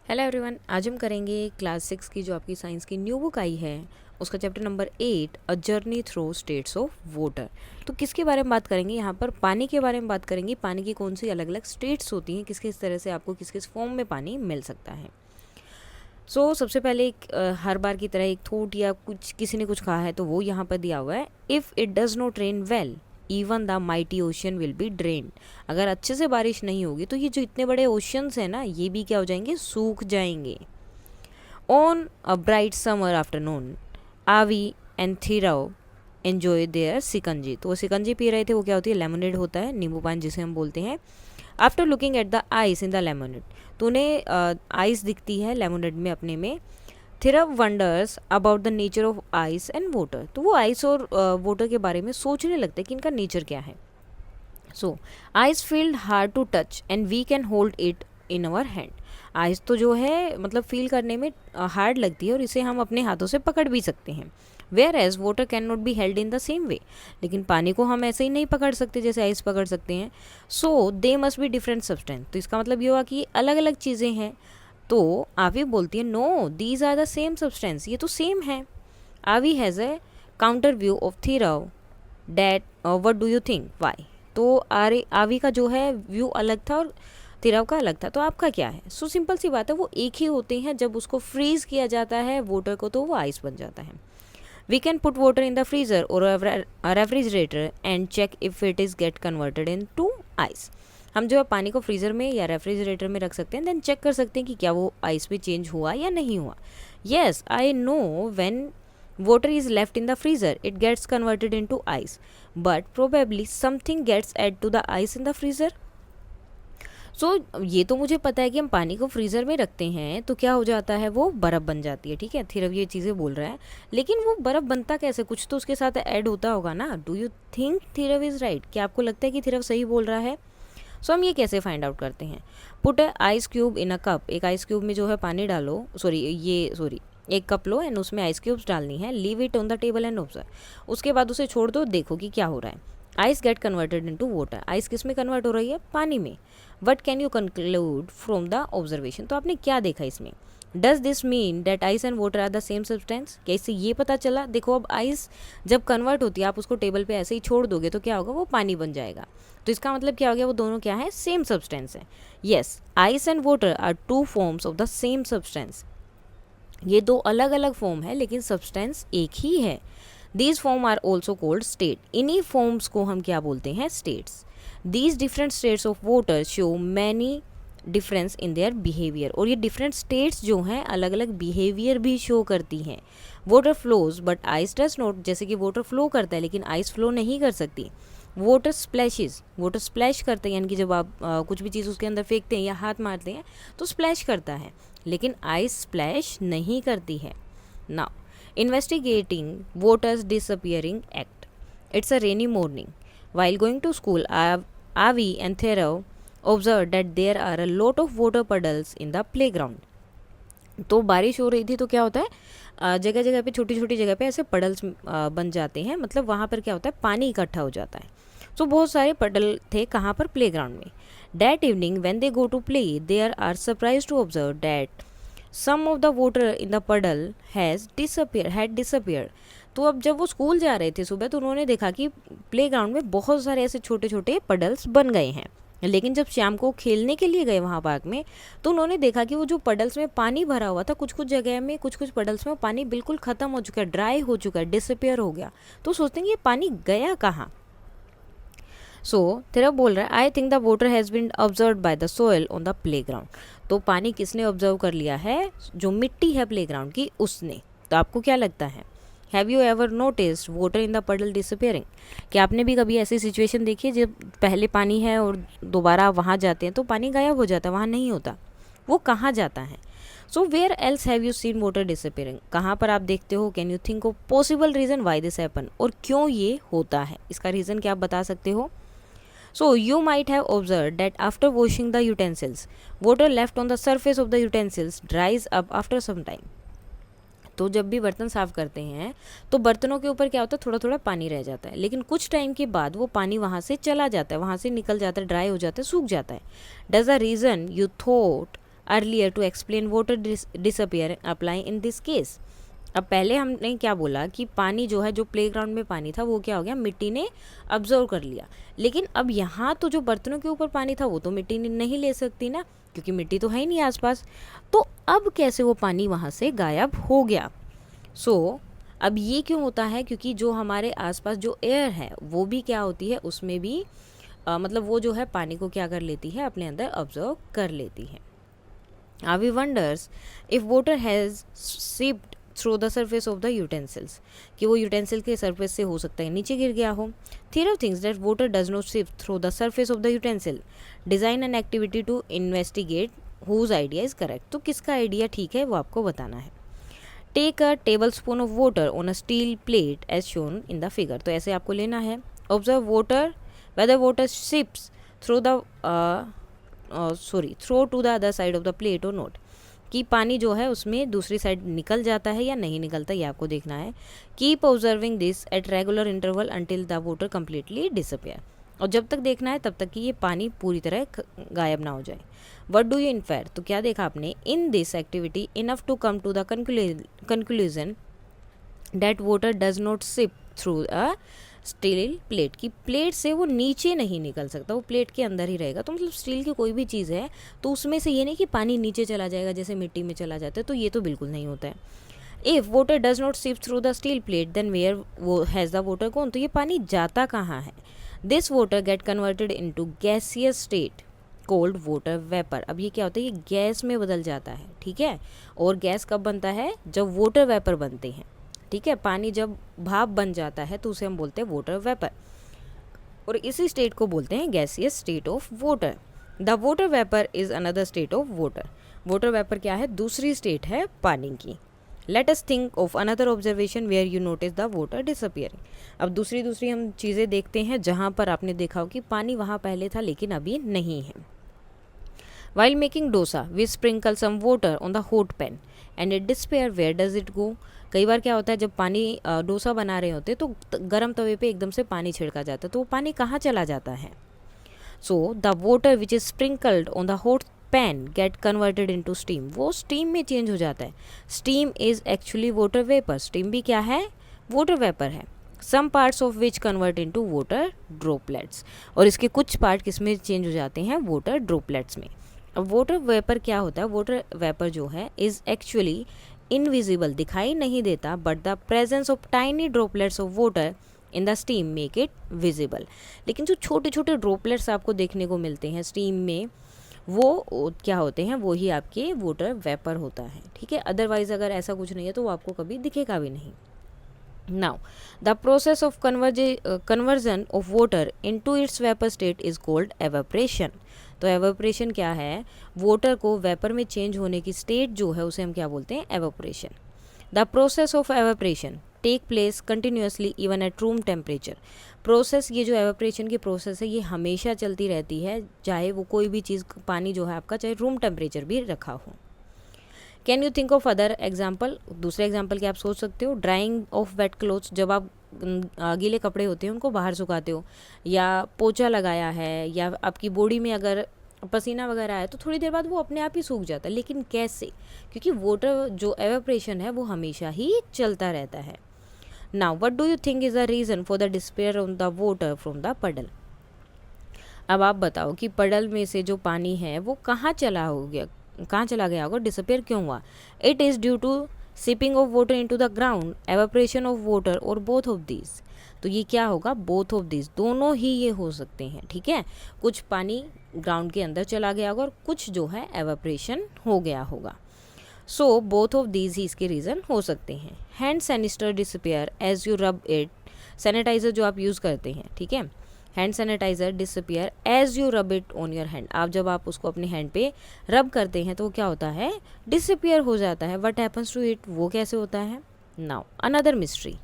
Hello everyone, आज हम करेंगे क्लास 6 की जो आपकी साइंस की न्यू बुक आई है उसका chapter number 8 a journey through states of water. तो किसके बारे में बात करेंगे? यहाँ पर पानी के बारे में बात करेंगे। पानी की कौन सी अलग अलग स्टेट्स होती हैं, किस किस तरह से आपको किस किस फॉर्म में पानी मिल सकता है। सबसे पहले हर बार की तरह एक थॉट या कुछ किसी ने कुछ कहा है तो वो यहाँ पर दिया हुआ है। If it does not rain well even the mighty ocean will be drain. अगर अच्छे से बारिश नहीं होगी तो ये जो इतने बड़े ओशंस हैं ना, ये भी क्या हो जाएंगे? सूख जाएंगे। On a bright summer afternoon आवी एंड थीराओ एन्जॉय देयर सिकंजी। तो वो सिकंजी पी रहे थे। वो क्या होती है? लेमनेड होता है, नींबू पानी जिसे हम बोलते हैं। After looking at the ice in the lemonade, तो उन्हें आइस दिखती है लेमनेड में अपने में। Thirav wonders about the nature of ice and water. तो वो आइस और वाटर के बारे में सोचने लगते हैं कि इनका नेचर क्या है। Ice field hard to touch and we can hold it in our hand. Ice तो जो है मतलब फील करने में हार्ड लगती है और इसे हम अपने हाथों से पकड़ भी सकते हैं। Whereas water can not be held in the same way. लेकिन पानी को हम ऐसे ही नहीं पकड़ सकते जैसे आइस पकड़ सकते हैं। So they must be different substance. तो इसका मतलब ये हुआ कि अलग अलग चीज़ें हैं। तो आवी बोलती है no these are the same substance, ये तो सेम है। Avi has a counter view of Thirav that what do you think why. तो आवी का जो है व्यू अलग था और तिराव का अलग था। तो आपका क्या है? सिंपल सी बात है, वो एक ही होते हैं। जब उसको फ्रीज किया जाता है वाटर को तो वो आइस बन जाता है। We can put water in the freezer और refrigerator and check if it is get converted into ice. हम जो है पानी को फ्रीज़र में या रेफ्रिजरेटर में रख सकते हैं, देन चेक कर सकते हैं कि क्या वो आइस में चेंज हुआ या नहीं हुआ। Yes I know when water is left in the freezer it gets converted into ice, but probably something gets added to the ice in the freezer. ये तो मुझे पता है कि हम पानी को फ्रीज़र में रखते हैं तो क्या हो जाता है? वो बर्फ़ बन जाती है। ठीक है, थिरव ये चीज़ें बोल रहा है, लेकिन वो बर्फ़ बनता कैसे? कुछ तो उसके साथ ऐड होता होगा ना। Do you think Thirav is right? क्या आपको लगता है कि थिरव सही बोल रहा है? हम ये कैसे फाइंड आउट करते हैं? Put a ice cube in a cup. एक आइस क्यूब में जो है पानी डालो, एक कप लो एंड उसमें आइस क्यूब्स डालनी है। Leave it on the table and observe. उसके बाद उसे छोड़ दो, देखो कि क्या हो रहा है। Ice get converted into water. Ice किस में कन्वर्ट हो रही है? पानी में। What can you conclude from the observation. तो आपने क्या देखा इसमें? Does this mean that ice and water are the same substance. क्या इससे ये पता चला? देखो, अब आइस जब कन्वर्ट होती है आप उसको टेबल पे ऐसे ही छोड़ दोगे तो क्या होगा? वो पानी बन जाएगा। तो इसका मतलब क्या हो गया? वो दोनों क्या है? सेम सब्सटेंस है। Yes, ice and water are two forms of the same substance. ये दो अलग अलग फॉर्म है लेकिन सब्सटेंस एक ही है। These form are also called state. इन्हीं फॉर्म्स को हम क्या बोलते हैं? States. These different states of water show many difference in their behaviour. और ये डिफरेंट स्टेट्स जो हैं अलग अलग बिहेवियर भी शो करती हैं। Water flows but ice does not. जैसे कि वाटर फ्लो करता है लेकिन आइस फ्लो नहीं कर सकती। वाटर स्प्लैशेज, वाटर स्प्लैश करते हैं, यानी कि जब आप कुछ भी चीज़ उसके अंदर फेंकते हैं या हाथ मारते हैं तो स्प्लैश करता है, लेकिन आइस स्प्लैश नहीं करती है। Now investigating water's disappearing act. It's a rainy morning while going to school Avi and Thirav observe that there are a lot of water puddles in the playground. तो बारिश हो रही थी तो क्या होता है? जगह जगह पे, छोटी छोटी जगह पे ऐसे पडल्स बन जाते हैं। मतलब वहाँ पर क्या होता है? पानी इकट्ठा हो जाता है। बहुत सारे पडल थे। कहाँ पर? प्लेग्राउंड में। That evening when they go to play there are surprise to observe that some of the water in the puddle had disappear. तो अब जब वो स्कूल जा रहे थे सुबह तो उन्होंने देखा कि प्लेग्राउंड में बहुत सारे ऐसे छोटे छोटे पडल्स बन गए हैं। लेकिन जब शाम को खेलने के लिए गए वहाँ पार्क में तो उन्होंने देखा कि वो जो पडल्स में पानी भरा हुआ था, कुछ कुछ जगह में, कुछ कुछ पडल्स में पानी बिल्कुल ख़त्म हो चुका है, ड्राई हो चुका है, डिसअपियर हो गया। तो सोचते हैं ये पानी गया कहाँ? तेरा बोल रहा है I think the water has been observe by the soil on the playground. तो पानी किसने ऑब्जर्व कर लिया है? जो मिट्टी है प्लेग्राउंड की उसने। तो आपको क्या लगता है? Have you ever noticed water in the पडल डिसअपियरिंग। क्या आपने भी कभी ऐसी सिचुएशन देखी है जब पहले पानी है और दोबारा वहाँ जाते हैं तो पानी गायब हो जाता है, वहाँ नहीं होता, वो कहाँ जाता है? Where else have you seen water disappearing. कहाँ पर आप देखते हो? Can you think of possible reason why this happen. और क्यों ये होता है, इसका रीज़न क्या आप बता सकते हो? You might have observed that after washing the utensils, water left on the surface of the utensils dries up after some time. तो जब भी बर्तन साफ़ करते हैं तो बर्तनों के ऊपर क्या होता है? थोड़ा थोड़ा पानी रह जाता है, लेकिन कुछ टाइम के बाद वो पानी वहाँ से चला जाता है, वहाँ से निकल जाता है, ड्राई हो जाता है, सूख जाता है। Does the reason you thought earlier to explain water disappear apply in this case. अब पहले हमने क्या बोला कि पानी जो है, जो प्लेग्राउंड में पानी था वो क्या हो गया, मिट्टी ने अब्जॉर्व कर लिया। लेकिन अब यहाँ तो जो बर्तनों के ऊपर पानी था वो तो मिट्टी ने नहीं ले सकती ना, क्योंकि मिट्टी तो है ही नहीं आसपास। तो अब कैसे वो पानी वहाँ से गायब हो गया। सो अब ये क्यों होता है, क्योंकि जो हमारे आसपास जो एयर है वो भी क्या होती है, उसमें भी मतलब वो जो है पानी को क्या कर लेती है, अपने अंदर ऑब्जर्व कर लेती है। Avi wonders if water has seeped through the surface of the utensils, कि वो यूटेंसिल के सर्फेस से हो सकता है नीचे गिर गया हो। Thirav thinks that water does not seep through the surface of the utensil, design an activity to investigate whose idea is correct. तो किसका आइडिया ठीक है वो आपको बताना है। Take a table spoon of water on a steel plate as shown in the figure. तो ऐसे आपको लेना है। Observe water whether water seeps through the through to the other side of the plate और नोट, कि पानी जो है उसमें दूसरी साइड निकल जाता है या नहीं निकलता, ये आपको देखना है। Keep observing this at regular interval until the water completely disappear. और जब तक देखना है तब तक कि ये पानी पूरी तरह गायब ना हो जाए। व्हाट डू यू इन्फेयर, तो क्या देखा आपने, in this activity enough to come to the conclusion that water does not seep through a steel plate, की प्लेट से वो नीचे नहीं निकल सकता, वो प्लेट के अंदर ही रहेगा। तो मतलब स्टील की कोई भी चीज़ है तो उसमें से ये नहीं कि पानी नीचे चला जाएगा जैसे मिट्टी में चला जाता है, तो ये तो बिल्कुल नहीं होता है। If water does not seep through the steel plate then where वो हैज़ द वाटर गॉन, तो ये पानी जाता कहाँ है। This water get converted into gaseous state called water vapour. अब ये क्या होता है, ये गैस में बदल जाता है, ठीक है। और गैस कब बनता है, जब वाटर वेपर बनते हैं, ठीक है। पानी जब भाप बन जाता है तो उसे हम बोलते हैं वाटर वेपर, और इसी स्टेट को बोलते हैं gaseous state of water. The water vapour is another state of water. Water vapour क्या है, दूसरी स्टेट है पानी की। Let us think of another observation where you notice the water disappearing. अब दूसरी हम चीज़ें देखते हैं जहाँ पर आपने देखा हो कि पानी वहाँ पहले था लेकिन अभी नहीं है। While making dosa, we sprinkle some water on the hot pan and it disappear. Where does it go? कई बार क्या होता है, जब पानी डोसा बना रहे होते तो गरम तवे पे एकदम से पानी छिड़का जाता है, तो वो पानी कहाँ चला जाता है। So the water which is sprinkled on the hot pan get converted into steam, वो स्टीम में चेंज हो जाता है। Steam is actually water vapour, steam भी क्या है, वाटर वेपर है। Some parts of which convert into water droplets, और इसके कुछ पार्ट किस में चेंज हो जाते हैं, वाटर ड्रॉपलेट्स में। अब वाटर वेपर क्या होता है, वाटर वेपर जो है इज एक्चुअली इनविजिबल, दिखाई नहीं देता, but the presence of tiny droplets of water in the steam make it visible. लेकिन जो छोटे छोटे ड्रॉपलेट्स आपको देखने को मिलते हैं स्टीम में, वो क्या होते हैं, वो ही आपके वाटर वेपर होता है, ठीक है। अदरवाइज अगर ऐसा कुछ नहीं है तो वो आपको कभी दिखेगा भी नहीं। Now, the process of conversion of water into its vapor state is called evaporation. तो evaporation क्या है, water को vapor में change होने की state जो है उसे हम क्या बोलते हैं, evaporation. The process of evaporation take place continuously even at room temperature. Process, ये जो evaporation की process है ये हमेशा चलती रहती है, चाहे वो कोई भी चीज़, पानी जो है आपका चाहे room temperature भी रखा हो। Can you think of other example, दूसरे एग्जाम्पल क्या आप सोच सकते हो। ड्राइंग ऑफ वेट क्लोथ्स, जब आप गीले कपड़े होते हैं उनको बाहर सुखाते हो, या पोछा लगाया है, या आपकी बॉडी में अगर पसीना वगैरह आया तो थोड़ी देर बाद वो अपने आप ही सूख जाता है। लेकिन कैसे, क्योंकि वाटर जो एवेपोरेशन है वो हमेशा ही चलता रहता है। Now what do you think is the reason for the despair of the water from the पडल। अब आप बताओ कि पडल में से जो पानी है वो कहाँ चला गया होगा, डिसअपियर क्यों हुआ। It is due to seeping of water into the ground, evaporation of water, और बोथ ऑफ दीज। तो ये क्या होगा, बोथ ऑफ दीज, दोनों ही ये हो सकते हैं, ठीक है। कुछ पानी ग्राउंड के अंदर चला गया होगा और कुछ जो है एवेपोरेशन हो गया होगा। सो बोथ ऑफ दीज ही इसके रीज़न हो सकते हैं। Hand sanitizer disappear as you rub it, sanitizer जो आप यूज़ करते हैं, ठीक है, hand sanitizer disappear as you rub it on your hand. आप जब आप उसको अपने हैंड पे रब करते हैं तो वो क्या होता है, डिसअपियर हो जाता है। व्हाट हैपन्स टू इट, वो कैसे होता है। Now another mystery.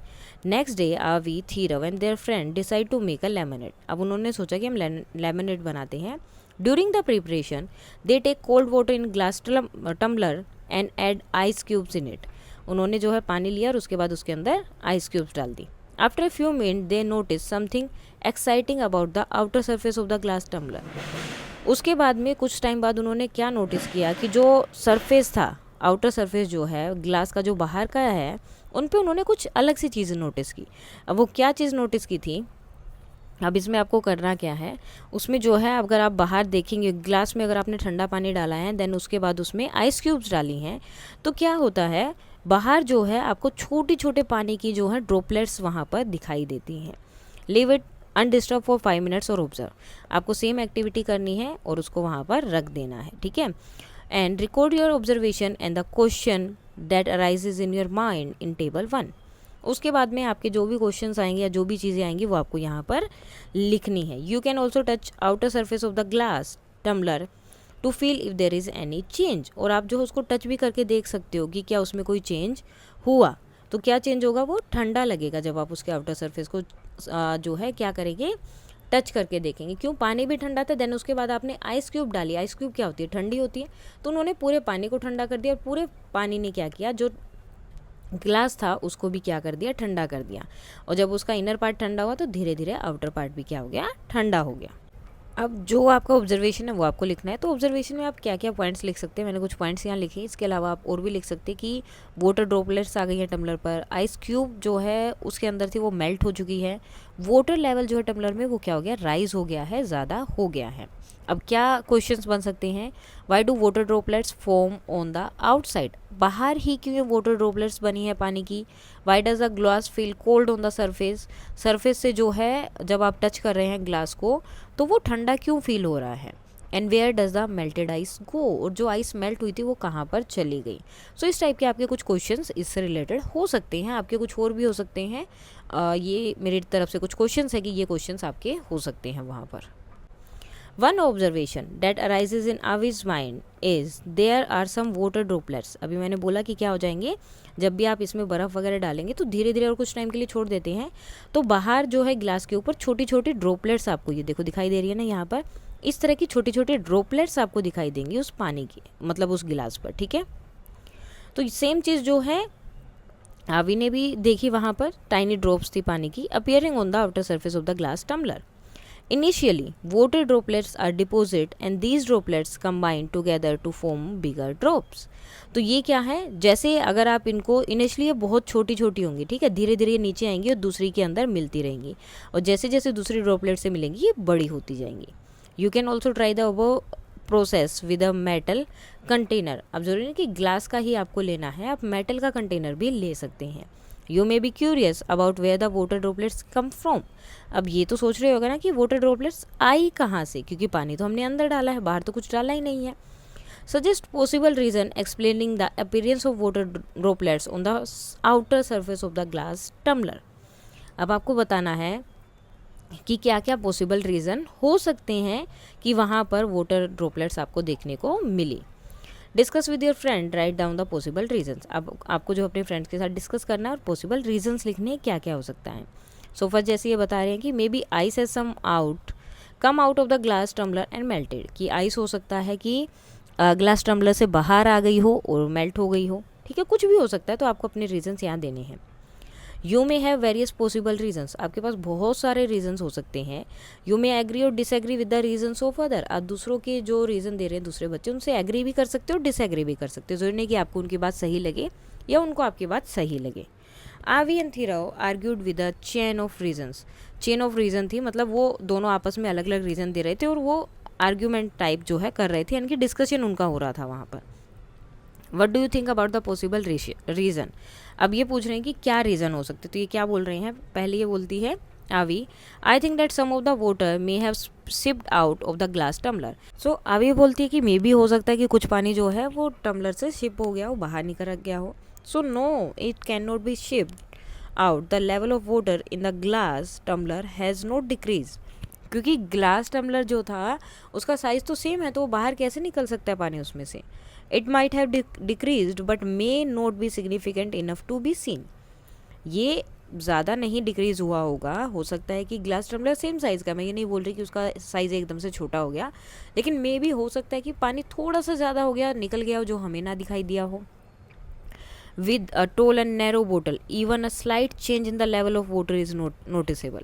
Next day Avi, Thirav and their friend decide to make a lemonade. अब उन्होंने सोचा कि हम लेमनेड बनाते हैं। During the preparation they take cold water in glass tumbler and add ice cubes in it. उन्होंने जो है पानी लिया और उसके बाद उसके अंदर आइस क्यूब्स डाल दी। After a few minutes, they noticed something exciting about the outer surface of the glass tumbler. उसके बाद में कुछ टाइम बाद उन्होंने क्या नोटिस किया कि जो सरफेस था, आउटर सरफेस जो है ग्लास का जो बाहर का है, उन पे उन्होंने कुछ अलग सी चीज़ें नोटिस की। अब वो क्या चीज़ नोटिस की थी, अब इसमें आपको करना क्या है, उसमें जो है अगर आप बाहर देखेंगे ग्लास में, अगर आपने ठंडा पानी डाला है देन उसके बाद उसमें आइस क्यूब्स डाली हैं, तो क्या होता है बाहर जो है आपको छोटे छोटे पानी की जो है ड्रॉपलेट्स वहाँ पर दिखाई देती हैं। Leave it undisturb for 5 minutes और ऑब्जर्व। आपको सेम एक्टिविटी करनी है और उसको वहाँ पर रख देना है, ठीक है। And record your observation and the question that arises in your mind in table 1। उसके बाद में आपके जो भी क्वेश्चंस आएंगे या जो भी चीज़ें आएंगी वो आपको यहाँ पर लिखनी है। You can also touch outer surface of the glass tumbler to feel if there is any change. और आप जो उसको टच भी करके देख सकते हो कि क्या उसमें कोई चेंज हुआ। तो क्या चेंज होगा, वो ठंडा लगेगा जब आप उसके आउटर सरफेस को जो है क्या करेंगे, टच करके देखेंगे। क्यों, पानी भी ठंडा था, देन उसके बाद आपने आइस क्यूब डाली। आइस क्यूब क्या होती है, ठंडी होती है। तो उन्होंने पूरे पानी को ठंडा कर दिया और पूरे पानी ने क्या किया, जो ग्लास था उसको भी क्या कर दिया, ठंडा कर दिया। और जब उसका इनर पार्ट ठंडा हुआ तो धीरे धीरे आउटर पार्ट भी क्या हो गया, ठंडा हो गया। अब जो आपका ऑब्जर्वेशन है वो आपको लिखना है। तो ऑब्जर्वेशन में आप क्या क्या पॉइंट्स लिख सकते हैं, मैंने कुछ पॉइंट्स यहाँ लिखे। इसके अलावा आप और भी लिख सकते हैं कि वाटर ड्रॉपलेट्स आ गई हैं टम्बलर पर, आइस क्यूब जो है उसके अंदर थी वो मेल्ट हो चुकी है, वाटर लेवल जो है टम्बलर में वो क्या हो गया, राइज हो गया है, ज़्यादा हो गया है। अब क्या क्वेश्चंस बन सकते हैं, why do water droplets form on the outside, बाहर ही क्यों ये वाटर ड्रॉपलेट्स बनी है पानी की। Why does the glass feel cold on the surface, surface से जो है जब आप टच कर रहे हैं ग्लास को तो वो ठंडा क्यों फील हो रहा है। And where does the melted ice go, और जो आइस मेल्ट हुई थी वो कहाँ पर चली गई। सो इस टाइप के आपके कुछ क्वेश्चंस इससे रिलेटेड हो सकते हैं, आपके कुछ और भी हो सकते हैं। ये मेरी तरफ से कुछ क्वेश्चंस है कि ये क्वेश्चंस आपके हो सकते हैं वहाँ पर। One observation that arises in Avi's mind is there are some water droplets। अभी मैंने बोला कि क्या हो जाएंगे, जब भी आप इसमें बर्फ़ वगैरह डालेंगे तो धीरे धीरे और कुछ टाइम के लिए छोड़ देते हैं तो बाहर जो है ग्लास के ऊपर छोटी छोटी ड्रॉपलेट्स आपको ये देखो दिखाई दे रही है ना, यहाँ पर इस तरह की छोटी छोटी ड्रॉपलेट्स आपको दिखाई देंगी उस पानी की, मतलब उस गिलास पर, ठीक है। तो सेम चीज़ जो है आवी ने भी देखी, वहाँ पर टाइनी ड्रॉप्स थी पानी की appearing on the outer surface of the glass tumbler. Initially, water droplets are deposited and these droplets combine together to form bigger drops। तो ये क्या है, जैसे अगर आप इनको इनिशियली बहुत छोटी छोटी होंगी, ठीक है, धीरे धीरे ये नीचे आएंगी और दूसरी के अंदर मिलती रहेंगी और जैसे जैसे दूसरी ड्रॉपलेट से मिलेंगी ये बड़ी होती जाएंगी। You can also try the above process with a metal container. अब जरूरी नहीं कि ग्लास का ही आपको लेना है, आप मेटल का कंटेनर भी ले सकते हैं। You may be curious about where the water droplets come from. अब ये तो सोच रहे होगा ना कि वाटर ड्रॉपलेट्स आई कहाँ से, क्योंकि पानी तो हमने अंदर डाला है, बाहर तो कुछ डाला ही नहीं है। Suggest possible reason explaining the appearance of water droplets on the outer surface of the glass tumbler. अब आपको बताना है कि क्या क्या पॉसिबल रीज़न हो सकते हैं कि वहाँ पर वाटर ड्रॉपलेट्स आपको देखने को मिली। Discuss with your friend, write down the possible reasons. अब आपको जो अपने फ्रेंड्स के साथ डिस्कस करना है और पॉसिबल रीजंस लिखने हैं क्या क्या हो सकता है। सो फर्स्ट जैसे ये बता रहे हैं कि maybe ice has come out of the glass tumbler and melted, कि आइस हो सकता है कि ग्लास टम्बलर से बाहर आ गई हो और मेल्ट हो गई हो, ठीक है, कुछ भी हो सकता है। तो आपको अपने रीजंस यहाँ देने हैं। You may have various possible reasons, आपके पास बहुत सारे रीजंस हो सकते हैं। यू मे एग्री और disagree with the reasons of other, आप दूसरों के जो रीज़न दे रहे हैं दूसरे बच्चे, उनसे एग्री भी कर सकते हो, डिसएग्री भी कर सकते हो। जरूरी नहीं कि आपको उनकी बात सही लगे या उनको आपकी बात सही लगे। Avi and Thirav argued with a chain of reasons. Chain of reason थी, मतलब वो दोनों आपस में अलग अलग रीज़न दे रहे थे और वो आर्ग्यूमेंट टाइप जो है कर रहे थे, यानी कि डिस्कशन उनका हो रहा था वहाँ पर। What do you think about the possible reason. अब ये पूछ रहे हैं कि क्या रीज़न हो सकते, तो ये क्या बोल रहे हैं, पहले ये बोलती है Avi, I think that some of the water may have seeped out of the glass tumbler. So Avi बोलती है कि मे बी हो सकता है कि कुछ पानी जो है वो टम्बलर से शिप हो गया हो, बाहर निकल गया हो। So no, it can not be seeped out, the level of water in the glass tumbler has not decrease. क्योंकि ग्लास टम्बलर जो था उसका साइज़ तो सेम है, तो वो बाहर कैसे निकल सकता है पानी उसमें से। It might have decreased but may not be significant enough to be seen. ये ज़्यादा नहीं डिक्रीज़ हुआ होगा, हो सकता है कि ग्लास टम्बलर सेम साइज़ का, मैं ये नहीं बोल रही कि उसका साइज़ एकदम से छोटा हो गया, लेकिन मे भी हो सकता है कि पानी थोड़ा सा ज़्यादा हो गया, निकल गया हो, जो हमें ना दिखाई दिया हो। With a tall and narrow bottle even a slight change in the level of water is noticeable.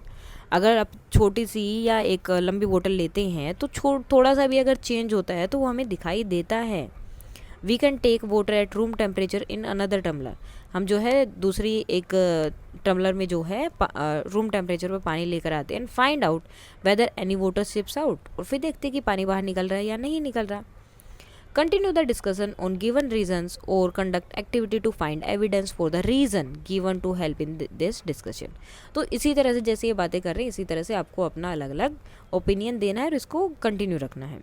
अगर आप छोटी सी या एक लंबी बोतल लेते हैं तो थोड़ा सा भी अगर चेंज होता है तो वो हमें दिखाई देता है। We can take water at room temperature in another tumbler, हम जो है दूसरी एक टम्बलर में जो है रूम टेम्परेचर पर पानी लेकर आते हैं and find out whether any water seeps out, और फिर देखते हैं कि पानी बाहर निकल रहा है या नहीं निकल रहा। Continue the discussion on given reasons और conduct activity to find evidence for the reason given to help in this discussion. तो इसी तरह से जैसे ये बातें कर रहे हैं इसी तरह से आपको अपना अलग अलग ओपिनियन देना है और इसको कंटिन्यू रखना है।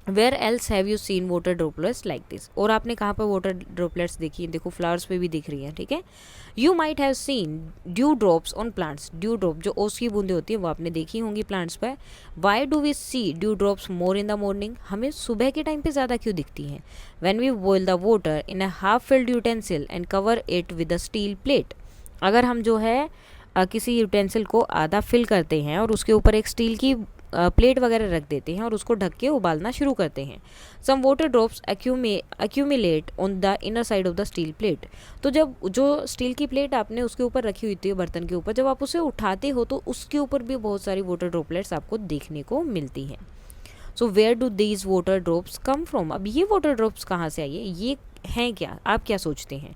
Where else have you seen water droplets like this, और आपने कहाँ पर वाटर ड्रॉपलेट्स देखी है? देखो फ्लावर्स पे भी दिख रही है, ठीक है। You might have seen due drops on plants, dew drop जो ओस की बूंदें होती है वो आपने देखी होंगी प्लांट्स पर। Why do we see dew drops more in the morning, हमें सुबह के टाइम पे ज़्यादा क्यों दिखती हैं? When we boil the water in a half filled utensil and cover it with a steel plate, अगर हम जो है किसी यूटेंसिल को आधा फिल करते हैं और उसके ऊपर एक स्टील की प्लेट वगैरह रख देते हैं और उसको ढक के उबालना शुरू करते हैं। Some water drops accumulate on the inner side of the steel plate, तो जब जो स्टील की प्लेट आपने उसके ऊपर रखी हुई थी बर्तन के ऊपर, जब आप उसे उठाते हो तो उसके ऊपर भी बहुत सारी वाटर ड्रॉपलेट्स आपको देखने को मिलती हैं। So where do these water drops come from, अब ये वाटर ड्रॉप्स कहाँ से आई है, ये हैं क्या, आप क्या सोचते हैं?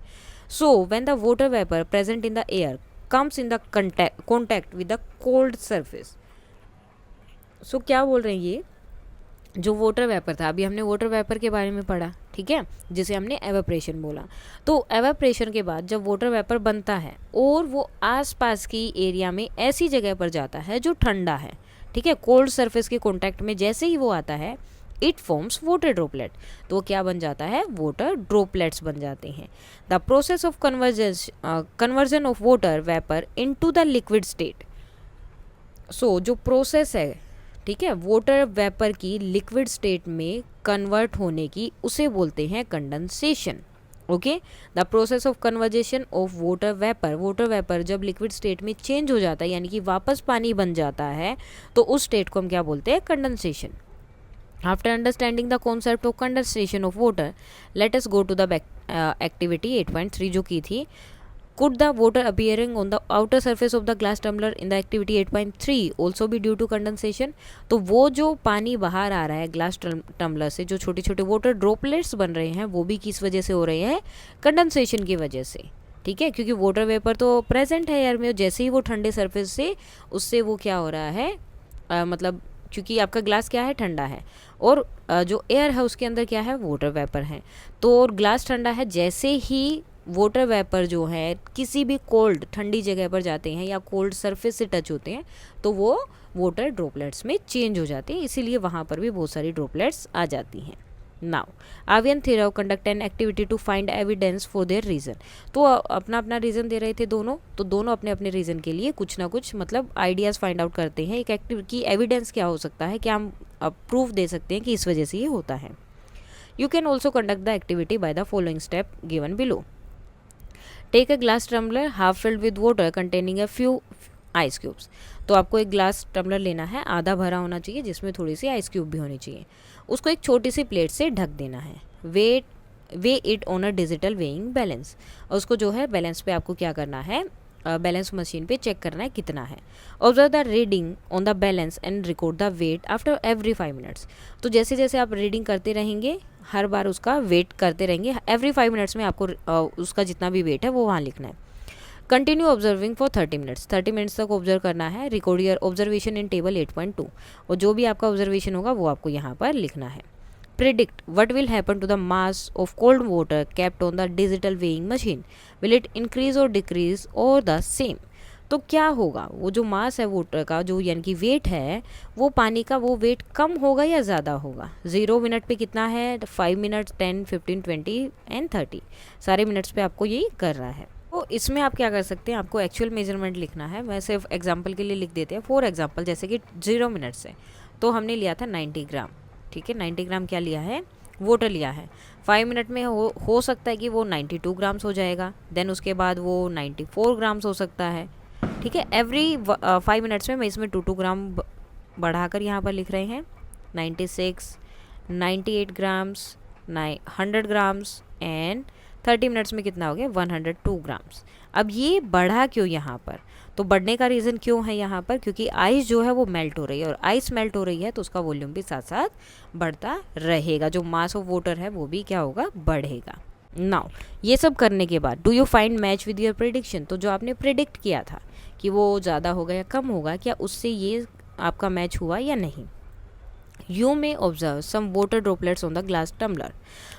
So when the water vapour present in the air comes in the contact with the cold surface, so क्या बोल रहे हैं ये जो वाटर वेपर था, अभी हमने वाटर वेपर के बारे में पढ़ा, ठीक है, जिसे हमने एवेपोरेशन बोला। तो एवेपोरेशन के बाद जब वाटर वेपर बनता है और वो आसपास की एरिया में ऐसी जगह पर जाता है जो ठंडा है, ठीक है, कोल्ड सरफेस के कॉन्टैक्ट में जैसे ही वो आता है इट फॉर्म्स वाटर ड्रॉपलेट, तो वो क्या बन जाता है? वाटर ड्रॉपलेट्स बन जाते हैं। The process of conversion of water vapour into the liquid state, so जो प्रोसेस है, ठीक है, वाटर वेपर की लिक्विड स्टेट में कन्वर्ट होने की, उसे बोलते हैं condensation. Okay, the process of conversation of water vapour जब लिक्विड स्टेट में चेंज हो जाता है यानी कि वापस पानी बन जाता है तो उस स्टेट को हम क्या बोलते हैं? Condensation. After understanding the concept of condensation of water, let us go to the activity 8.3 जो की थी। Could the water appearing on the outer surface of the glass tumbler in the activity 8.3 also be due to condensation? तो वो जो पानी बाहर आ रहा है ग्लास टम्बलर से, जो छोटे छोटे वाटर ड्रॉपलेट्स बन रहे हैं, वो भी किस वजह से हो रहे हैं? कंडेंसेशन की वजह से, ठीक है, क्योंकि वाटर वेपर तो प्रेजेंट है एयर में, जैसे ही वो ठंडे सरफेस से उससे वो क्या हो रहा है, मतलब क्योंकि आपका ग्लास क्या है? ठंडा है, और जो एयर है उसके अंदर क्या है? वाटर वेपर है, तो ग्लास ठंडा है, जैसे ही वाटर वेपर जो है किसी भी कोल्ड ठंडी जगह पर जाते हैं या कोल्ड सरफेस से टच होते हैं तो वो वाटर ड्रॉपलेट्स में चेंज हो जाते हैं, इसीलिए वहाँ पर भी बहुत सारी ड्रॉपलेट्स आ जाती हैं। Now Avi and Thirav conduct an activity to find evidence for their reason, तो अपना अपना रीज़न दे रहे थे दोनों, तो दोनों अपने अपने रीज़न के लिए कुछ ना कुछ मतलब आइडियाज़ फाइंड आउट करते हैं। एक एक्टिविटी की एविडेंस क्या हो सकता है, क्या हम प्रूफ दे सकते हैं कि इस वजह से ये होता है। You can also conduct the activity by the following step given below. Take a glass tumbler half filled with water containing a few ice cubes, तो आपको एक ग्लास टम्बलर लेना है, आधा भरा होना चाहिए, जिसमें थोड़ी सी आइस क्यूब भी होनी चाहिए। उसको एक छोटी सी प्लेट से ढक देना है। Way it on a digital weighing balance, और उसको जो है बैलेंस पे आपको क्या करना है? बैलेंस मशीन पे चेक करना है कितना है। Observe the reading on the balance and record the weight after every 5 minutes, तो जैसे जैसे आप रीडिंग करते रहेंगे हर बार उसका वेट करते रहेंगे, एवरी 5 मिनट्स में आपको उसका जितना भी वेट है वो वहाँ लिखना है। Continue observing for 30 minutes, 30 minutes तक ऑब्जर्व करना है। Record your observation in table 8.2, और जो भी आपका ऑब्जर्वेशन होगा वो आपको यहाँ पर लिखना है। Predict what will happen to the mass of cold water kept on the digital weighing machine, will it increase और डिक्रीज और द सेम, तो क्या होगा? वो जो मास है वाटर का, जो यानी कि वेट है, वो पानी का वो वेट कम होगा या ज़्यादा होगा? 0 मिनट पे कितना है? 5 मिनट, 10, 15, 20 एंड 30, सारे मिनट्स पे आपको यही कर रहा है। तो इसमें आप क्या कर सकते हैं, आपको एक्चुअल मेजरमेंट लिखना है। मैं सिर्फ एग्जाम्पल के लिए लिख देते हैं। फॉर एग्जाम्पल जैसे कि 0 मिनट से तो हमने लिया था 90 ग्राम, ठीक है, 90 ग्राम क्या लिया है? वाटर लिया है। 5 मिनट में हो सकता है कि वो 92 ग्राम्स हो जाएगा, देन उसके बाद वो 94 ग्राम्स हो सकता है, ठीक है। एवरी 5 मिनट्स में मैं इसमें 2 ग्राम बढ़ाकर यहाँ पर लिख रहे हैं। 96, 98 ग्राम्स, 100 ग्राम्स एंड 30 मिनट्स में कितना हो गया? 102 ग्राम्स। अब ये बढ़ा क्यों यहाँ पर? तो बढ़ने का रीज़न क्यों है यहाँ पर, क्योंकि आइस जो है वो मेल्ट हो रही है, और आइस मेल्ट हो रही है तो उसका वॉल्यूम भी साथ साथ बढ़ता रहेगा, जो मास ऑफ वाटर है वो भी क्या होगा, बढ़ेगा। नाउ ये सब करने के बाद do you find match with your prediction, तो जो आपने प्रिडिक्ट किया था कि वो ज़्यादा होगा या कम होगा, क्या उससे ये आपका मैच हुआ या नहीं। You may observe some water droplets on the glass tumbler,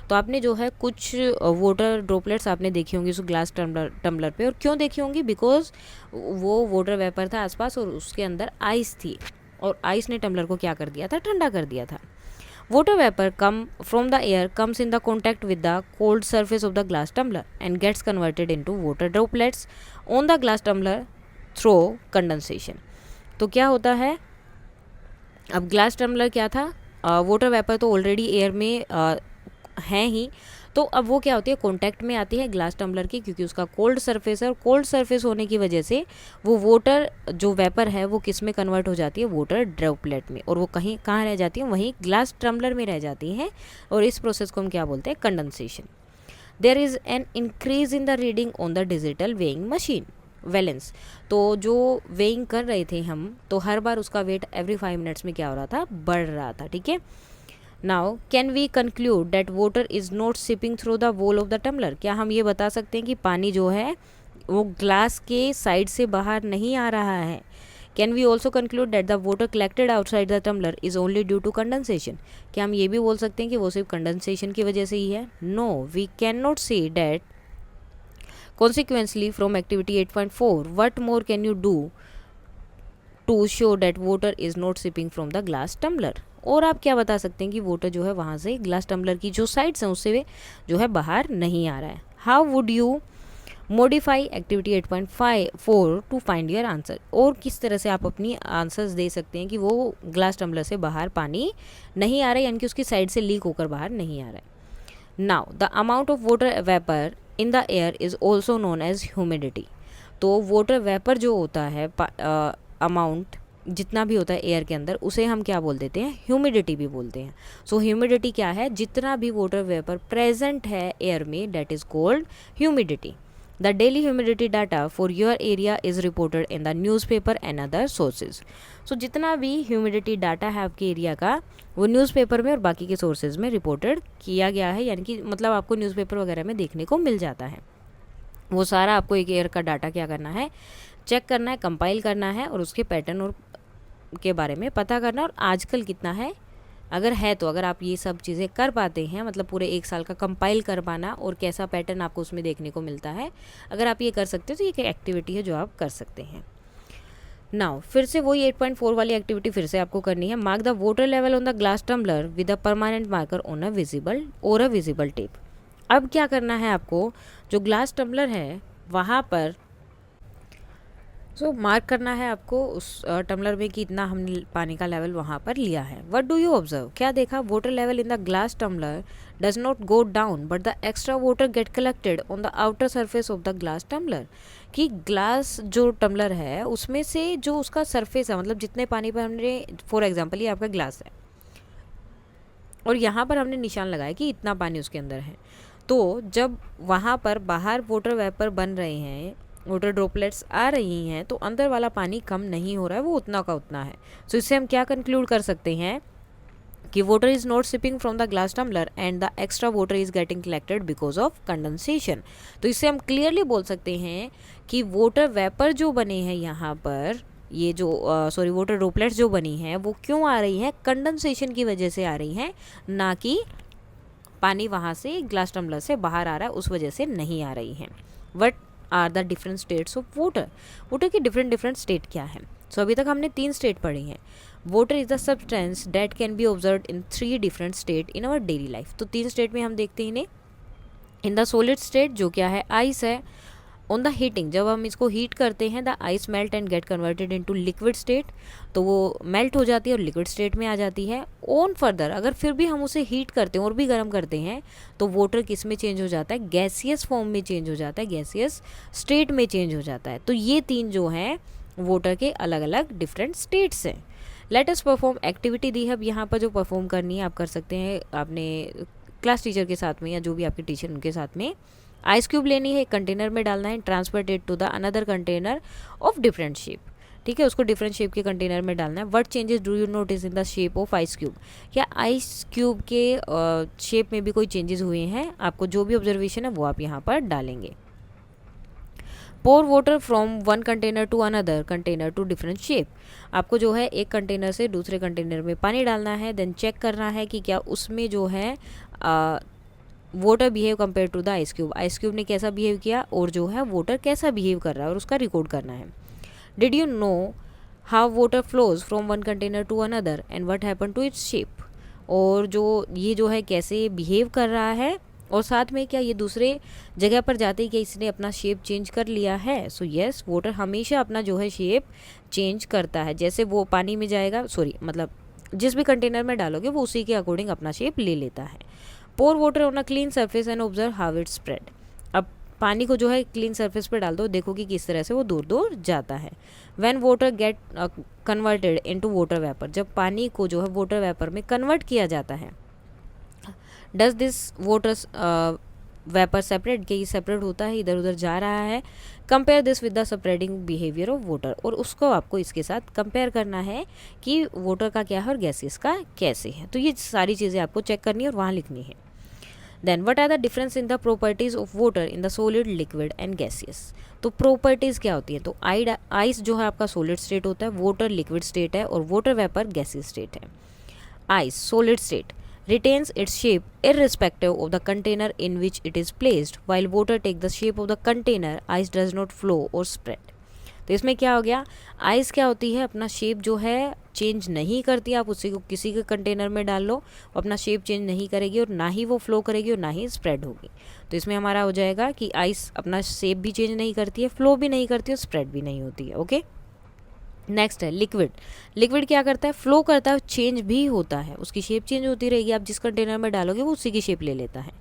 तो आपने जो है कुछ वाटर ड्रॉपलेट्स आपने देखी होंगी उस ग्लास टम्बलर पे, और क्यों देखी होंगी, बिकॉज वो वाटर वेपर था आसपास और उसके अंदर आइस थी, और आइस ने टम्बलर को क्या कर दिया था, ठंडा कर दिया था। Water vapor come from the air comes in the contact with the cold surface of the glass tumbler and gets converted into water droplets on the glass tumbler through condensation। तो क्या होता है, अब ग्लास टम्बलर क्या था, water vapour तो already air में हैं ही, तो अब वो क्या होती है, कांटेक्ट में आती है ग्लास टम्बलर की, क्योंकि उसका कोल्ड सरफेस है, और कोल्ड सरफेस होने की वजह से वो वाटर जो वेपर है वो किस में कन्वर्ट हो जाती है, वाटर ड्रॉपलेट में, और वो कहीं कहाँ रह जाती है, वहीं ग्लास टम्बलर में रह जाती हैं, और इस प्रोसेस को हम क्या बोलते हैं, condensation. There is an increase in the reading on the digital weighing machine balance, तो जो वेइंग कर रहे थे हम, तो हर बार उसका वेट एवरी 5 मिनट्स में क्या हो रहा था, बढ़ रहा था, ठीक है। Now can we conclude that water is not seeping through the wall of the tumbler, क्या हम ये बता सकते हैं कि पानी जो है वो ग्लास के साइड से बाहर नहीं आ रहा है। Can we also conclude that the water collected outside the tumbler is only due to condensation, क्या हम ये भी बोल सकते हैं कि वो सिर्फ कंडेंसेशन की वजह से ही है। No, we can not say that. Consequently, from activity 8.4, what more can you do to show that water is not sipping from the glass tumbler? और आप क्या बता सकते हैं कि वाटर जो है वहाँ से ग्लास टम्बलर की जो साइड्स हैं उससे जो है बाहर नहीं आ रहा है। How would you modify activity 8.4 to find your answer, और किस तरह से आप अपनी आंसर्स दे सकते हैं कि वो ग्लास टम्बलर से बाहर पानी नहीं आ रहा है, यानी कि उसकी साइड से लीक होकर बाहर नहीं आ रहा है। Now the amount of water vapour in the air is also known as humidity, तो वाटर वेपर जो होता है अमाउंट जितना भी होता है एयर के अंदर, उसे हम क्या बोल देते हैं, ह्यूमिडिटी भी बोलते हैं। सो ह्यूमिडिटी क्या है, जितना भी वाटर वेपर प्रेजेंट है एयर में, that is called humidity. The daily humidity data for your area is reported in the newspaper and other sources, so जितना भी ह्यूमिडिटी डाटा है आपके एरिया का वो न्यूज़पेपर में और बाकी के सोर्सेज में रिपोर्टेड किया गया है, यानी कि मतलब आपको न्यूज़पेपर वगैरह में देखने को मिल जाता है। वो सारा आपको एक एयर का डाटा क्या करना है, चेक करना है, कंपाइल करना है, और उसके पैटर्न और के बारे में पता करना, और आजकल कितना है अगर है तो, अगर आप ये सब चीज़ें कर पाते हैं, मतलब पूरे 1 साल का कंपाइल कर पाना और कैसा पैटर्न आपको उसमें देखने को मिलता है, अगर आप ये कर सकते हो तो ये एक एक्टिविटी है जो आप कर सकते हैं। नाउ फिर से वही 8.4 वाली एक्टिविटी फिर से आपको करनी है। Mark the water level on the glass tumbler with a permanent marker on a visible tape. अब क्या करना है आपको, जो ग्लास टम्बलर है वहाँ पर मार्क करना है आपको उस टम्बलर में कि इतना हमने पानी का लेवल वहाँ पर लिया है। व्हाट डू यू ऑब्जर्व, क्या देखा, water level in the glass tumbler does not go down but the extra water get collected on the outer surface of the glass tumbler, कि ग्लास जो टम्बलर है उसमें से जो उसका सरफेस है, मतलब जितने पानी पर हमने, फॉर एग्जाम्पल ये आपका ग्लास है और यहाँ पर हमने निशान लगाया कि इतना पानी उसके अंदर है, तो जब वहाँ पर बाहर वाटर वेपर बन रहे हैं, वाटर ड्रॉपलेट्स आ रही हैं, तो अंदर वाला पानी कम नहीं हो रहा है, वो उतना का उतना है। सो इससे हम क्या कंक्लूड कर सकते हैं कि water is not seeping from the glass tumbler and the extra water is getting collected because of condensation. तो इससे हम क्लियरली बोल सकते हैं कि वाटर वेपर जो बने हैं यहाँ पर, ये जो वाटर ड्रॉपलेट्स जो बनी हैं वो क्यों आ रही हैं, कंडेंसेशन की वजह से आ रही हैं, ना कि पानी वहाँ से ग्लास टम्बलर से बाहर आ रहा है उस वजह से नहीं आ रही हैं। What are the different states of water, water की डिफरेंट स्टेट क्या है। सो अभी तक हमने 3 स्टेट पढ़ी हैं। Water is the substance that can be observe in 3 different state in our daily life. तो 3 स्टेट में हम देखते हैं इन्हें। इन द सॉलिड स्टेट जो क्या है, आइस है। ऑन द हीटिंग, जब हम इसको हीट करते हैं, the ice melt and gate converted into liquid state, तो वो मेल्ट हो जाती है और लिक्विड स्टेट में आ जाती है। ऑन फर्दर, अगर फिर भी हम उसे हीट करते हैं और भी गर्म करते हैं, तो वाटर किस में चेंज हो जाता है, गैसियस फॉर्म में चेंज हो जाता है, गैसियस स्टेट में चेंज हो जाता है। तो ये 3 जो हैं वाटर के अलग अलग डिफरेंट स्टेट्स हैं। लेट अस परफॉर्म एक्टिविटी दी है। अब यहाँ पर जो परफॉर्म करनी है आप कर सकते हैं अपने क्लास टीचर के साथ में, या जो भी आपके टीचर उनके साथ में आइस क्यूब लेनी है, एक कंटेनर में डालना है, transfer it to the another container of different shape, ठीक है, उसको डिफरेंट शेप के कंटेनर में डालना है। What changes do you notice in the shape of ice cube, क्या आइस क्यूब के शेप में भी कोई चेंजेस हुए हैं? आपको जो भी ऑब्जर्वेशन है वो आप यहाँ पर डालेंगे। Pour water from one container to another container to different shape, आपको जो है एक कंटेनर से दूसरे कंटेनर में पानी डालना है, देन चेक करना है कि क्या उसमें जो है water behave compare to the ice cube, ice cube ने कैसा बिहेव किया और जो है वाटर कैसा बिहेव कर रहा है और उसका रिकॉर्ड करना है। Did you know how water flows from one container to another and what happen to its shape, और जो ये जो है कैसे बिहेव कर रहा है और साथ में क्या ये दूसरे जगह पर जाते ही क्या इसने अपना शेप चेंज कर लिया है। सो येस, वाटर हमेशा अपना जो है शेप चेंज करता है, जैसे वो पानी में जाएगा, सॉरी मतलब जिस भी कंटेनर में डालोगे वो उसी के अकॉर्डिंग अपना शेप ले लेता है। Pour water on a clean surface and observe how it spread, अब पानी को जो है क्लीन सरफेस पर डाल दो, देखो कि किस तरह से वो दूर दूर जाता है। When water get converted into water vapour, जब पानी को जो है वाटर वेपर में कन्वर्ट किया जाता है, does this water vapour separate, कि ये सेपरेट होता है, इधर उधर जा रहा है। Compare this with the separating behaviour of water, और उसको आपको इसके साथ कंपेयर करना है कि वाटर का क्या है और गैसेस का कैसे है। तो ये सारी चीज़ें आपको चेक करनी है और वहाँ लिखनी है। Then what are the difference in the properties of water in the solid, liquid and gaseous, तो प्रॉपर्टीज़ क्या होती है, तो आइस जो है आपका सॉलिड स्टेट होता है, वाटर लिक्विड स्टेट है और वाटर वेपर गैसियस स्टेट है। Ice solid state retains its shape irrespective of the container in which it is placed, while water take the shape of the container, ice does not flow or spread। तो इसमें क्या हो गया, ice क्या होती है अपना शेप जो है चेंज नहीं करती, आप उसी को किसी के कंटेनर में डाल लो वो अपना शेप चेंज नहीं करेगी और ना ही वो फ्लो करेगी और ना ही स्प्रेड होगी। तो इसमें हमारा हो जाएगा कि आइस अपना शेप भी चेंज नहीं करती है, फ्लो भी नहीं करती है और स्प्रेड भी नहीं होती है। ओके, नेक्स्ट है लिक्विड। लिक्विड क्या करता है, फ्लो करता है, चेंज भी होता है, उसकी शेप चेंज होती रहेगी, आप जिस कंटेनर में डालोगे वो उसी की शेप ले लेता है।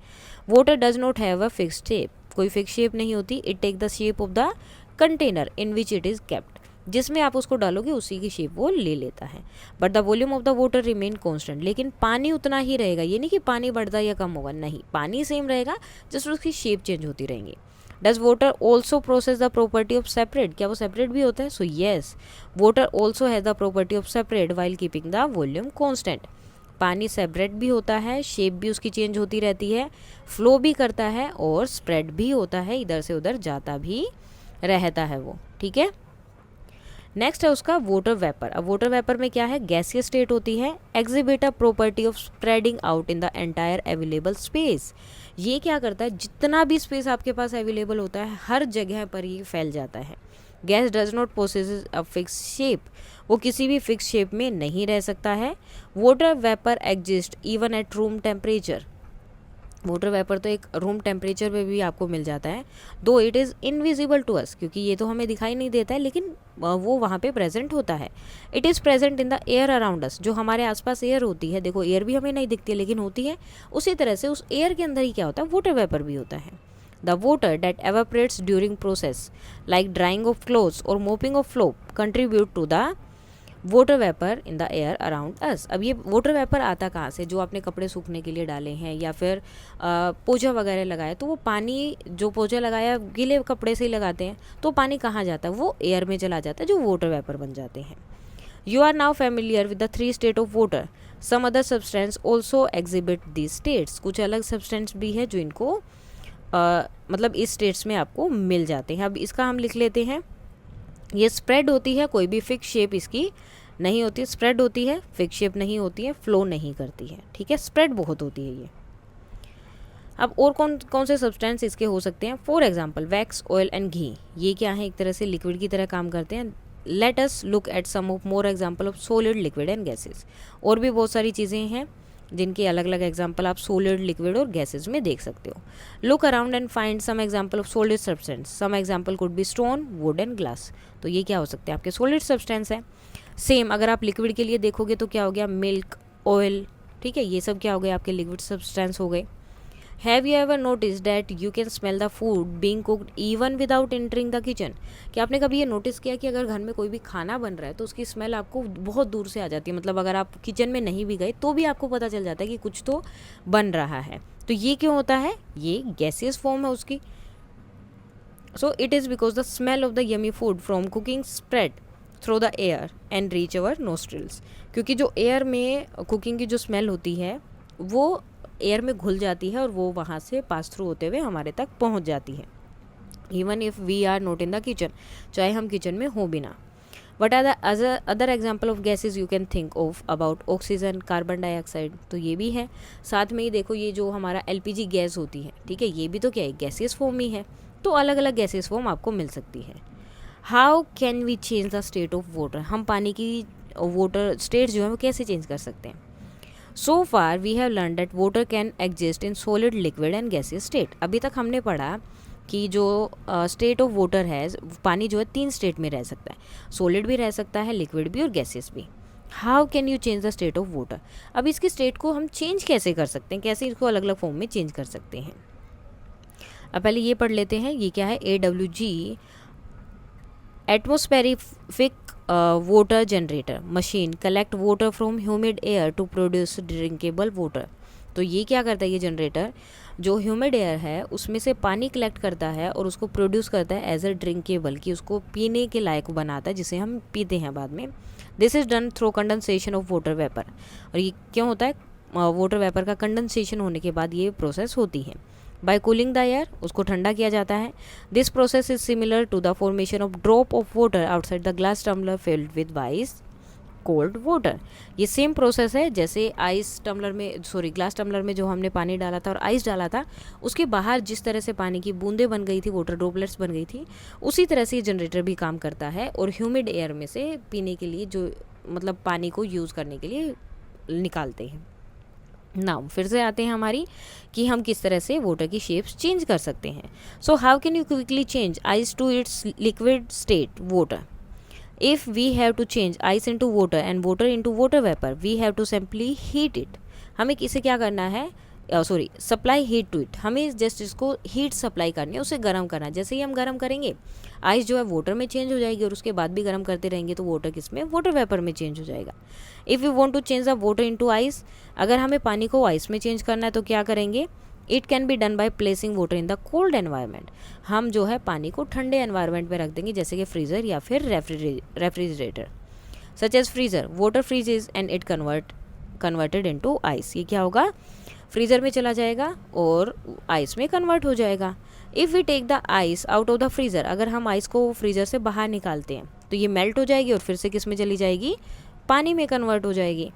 Water does not have a fixed shape, कोई फिक्स शेप नहीं होती, it take the shape of the container in which it is kept, जिसमें आप उसको डालोगे उसी की शेप वो ले लेता है। But the volume of the water remain constant, लेकिन पानी उतना ही रहेगा, ये नहीं कि पानी बढ़ता या कम होगा, नहीं, पानी सेम रहेगा, जस्ट उसकी शेप चेंज होती रहेंगी। Does water also process the property of separate, क्या वो सेपरेट भी होता है? So yes, water also has the property of separate while keeping the volume constant, पानी सेपरेट भी होता है, शेप भी उसकी चेंज होती रहती है, फ्लो भी करता है और स्प्रेड भी होता है, इधर से उधर जाता भी रहता है वो, ठीक है। नेक्स्ट है उसका वाटर वेपर। अब वाटर वेपर में क्या है, गैसियस स्टेट होती है, exhibit a property of spreading out in the entire available space, ये क्या करता है, जितना भी स्पेस आपके पास अवेलेबल होता है हर जगह पर ये फैल जाता है। Gas does not possess a fix shape, वो किसी भी फिक्स शेप में नहीं रह सकता है। Water vapour exist even at room temperature, water vapour तो एक रूम टेम्परेचर पे भी आपको मिल जाता है, though it is invisible to us, क्योंकि ये तो हमें दिखाई नहीं देता है लेकिन वो वहाँ पे प्रेजेंट होता है। It is present in the air around अस, जो हमारे आसपास एयर होती है, देखो एयर भी हमें नहीं दिखती है लेकिन होती है, उसी तरह से उस एयर के अंदर ही क्या होता है, वाटर वेपर भी होता है। The water that evaporates during process like drying of clothes और mopping of floor contribute to the water vapour in the air around us. अब ये वाटर वेपर आता कहाँ से, जो आपने कपड़े सूखने के लिए डाले हैं या फिर पोछा वगैरह लगाया, तो वो पानी जो पोछा लगाया गीले कपड़े से ही लगाते हैं, तो पानी कहाँ जाता है, वो एयर में चला जाता है, जो वाटर वेपर बन जाते हैं। You are now familiar with the 3 state of water, some other substance also exhibit these states, कुछ अलग सब्सटेंस भी है जो इनको मतलब इस स्टेट्स में आपको मिल जाते हैं। अब इसका हम लिख लेते हैं, ये स्प्रेड होती है, कोई भी फिक्स शेप इसकी नहीं होती, स्प्रेड होती है, फिक्स शेप नहीं होती है, फ्लो नहीं करती है, ठीक है, स्प्रेड बहुत होती है ये। अब और कौन कौन से सब्सटेंस इसके हो सकते हैं, for example wax, oil and ghee, ये क्या है, एक तरह से लिक्विड की तरह काम करते हैं। Let us look at some of more example of solid, liquid and gases, और भी बहुत सारी चीज़ें हैं जिनके अलग अलग एग्जाम्पल आप सॉलिड, लिक्विड और गैसेज में देख सकते हो। Look around and find some example of solid substance, some example could be stone, wood and glass, तो ये क्या हो सकते हैं, आपके सॉलिड सब्सटेंस है। सेम अगर आप लिक्विड के लिए देखोगे तो क्या हो गया, मिल्क, ऑयल, ठीक है, ये सब क्या हो गए, आपके लिक्विड सब्सटेंस हो गए। Have you ever notice that you can smell the food being cooked even without entering the kitchen, क्या आपने कभी ये नोटिस किया कि अगर घर में कोई भी खाना बन रहा है तो उसकी स्मेल आपको बहुत दूर से आ जाती है, मतलब अगर आप किचन में नहीं भी गए तो भी आपको पता चल जाता है कि कुछ तो बन रहा है। तो तो ये क्यों होता है, ये गैसियस फॉर्म है उसकी। So it is because the smell of the yummy food from cooking spread through the air and reach our nostrils, क्योंकि जो एयर में कुकिंग की जो स्मेल होती है वो एयर में घुल जाती है और वो वहाँ से पास थ्रू होते हुए हमारे तक पहुँच जाती है, even if we are not in the kitchen, चाहे हम किचन में हो भी ना। What are the other example of gases you can think of about oxygen, carbon dioxide, तो ये भी है। साथ में ही देखो ये जो हमारा एलपीजी गैस होती है, ठीक है, ये भी तो क्या है, गैसियस फॉर्म ही है। तो अलग अलग गैसियस फॉर्म आपको मिल सकती है। How can we change the state of water, हम पानी की वाटर स्टेट जो है वो कैसे चेंज कर सकते हैं। So far we have learn that water can exist in solid, liquid and gaseous state. अभी तक हमने पढ़ा कि जो स्टेट ऑफ वाटर है, पानी जो है 3 स्टेट में रह सकता है, सॉलिड भी रह सकता है, लिक्विड भी और गैसियस भी। How can you change the state of water, अब इसकी स्टेट को हम चेंज कैसे कर सकते हैं, कैसे इसको अलग अलग फॉर्म में चेंज कर सकते हैं। अब पहले ये पढ़ लेते हैं, ये क्या है, AWG atmospheric water generator machine collect water from humid air to produce drinkable water. तो ये क्या करता है, ये जनरेटर जो ह्यूमिड एयर है उसमें से पानी कलेक्ट करता है और उसको प्रोड्यूस करता है एज अ ड्रिंकेबल, कि उसको पीने के लायक बनाता है, जिसे हम पीते हैं बाद में। This is done through condensation of water vapour, और ये क्यों होता है, वाटर वेपर का कंडेंसेशन होने के बाद ये प्रोसेस होती है। बाय कूलिंग द एयर, उसको ठंडा किया जाता है। This process is similar to the formation of drop of water outside the glass tumbler filled with ice cold water. ये सेम प्रोसेस है जैसे आइस टम्बलर में, सॉरी ग्लास टम्बलर में जो हमने पानी डाला था और आइस डाला था, उसके बाहर जिस तरह से पानी की बूंदें बन गई थी, वाटर ड्रॉपलेट्स बन गई थी, उसी तरह से ये जनरेटर भी काम करता है और ह्यूमिड एयर में से पीने के लिए जो मतलब पानी को यूज़ करने के लिए निकालते हैं। नाउ फिर से आते हैं हमारी कि हम किस तरह से वाटर की शेप्स चेंज कर सकते हैं। So how can you quickly change ice to its liquid state water. If we have to change ice into water and water into water vapor, we have to simply heat it. हमें इसे क्या करना है, sorry supply heat to it, हमें just इसको heat supply करनी है, उसे गर्म करना है। जैसे ही हम गर्म करेंगे आइस जो है वाटर में चेंज हो जाएगी और उसके बाद भी गर्म करते रहेंगे तो वाटर किस में, वाटर वेपर में चेंज हो जाएगा। If you want to change the water into ice, अगर हमें पानी को आइस में चेंज करना है तो क्या करेंगे, it can be done by placing water in the cold environment. हम जो है पानी को ठंडे एनवायरनमेंट में रख देंगे, जैसे कि फ्रीज़र या फिर refrigerator. Such as freezer, water freezes and it converted into ice. ये क्या होगा, फ्रीज़र में चला जाएगा और आइस में कन्वर्ट हो जाएगा। If we take the ice out of the freezer, अगर हम आइस को फ्रीज़र से बाहर निकालते हैं तो ये मेल्ट हो जाएगी और फिर से किस में चली जाएगी, पानी में कन्वर्ट हो जाएगी।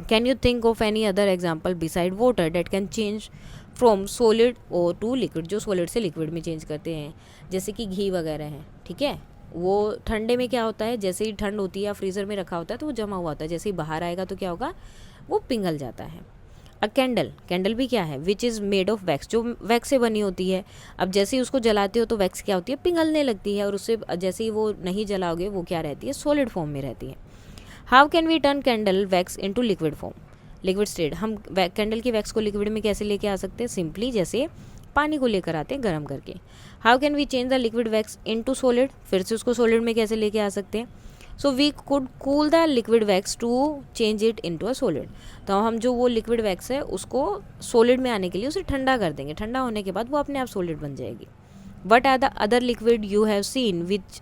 Can you think of any other example beside water date can change from solid और टू लिक्विड, जो सॉलिड से लिक्विड में चेंज करते हैं, जैसे कि घी वगैरह है, ठीक है, वो ठंडे में क्या होता है, जैसे ही ठंड होती है या फ्रीज़र में रखा होता है तो वो जमा हुआ होता है, जैसे ही बाहर आएगा तो क्या होगा, वो पिघल जाता है। अ कैंडल, कैंडल भी क्या है, which is made of wax, जो वैक्स से बनी होती है। अब जैसे ही उसको जलाते हो तो वैक्स क्या होती है, पिघलने लगती है और उससे जैसे ही वो नहीं जलाओगे वो क्या रहती है, सॉलिड फॉर्म में रहती है। How can we turn candle wax into liquid form, liquid state, हम कैंडल की वैक्स को लिक्विड में कैसे लेके आ सकते हैं, सिंपली जैसे पानी को लेकर आते हैं गर्म करके। How can we change the liquid wax into solid, फिर से उसको सॉलिड में कैसे लेके आ सकते हैं। So we could cool the liquid wax to change it into a solid, तो हम जो वो लिक्विड वैक्स है उसको सॉलिड में आने के लिए उसे ठंडा कर देंगे, ठंडा होने के बाद वो अपने आप सॉलिड बन जाएगी। What are the other liquid you have seen which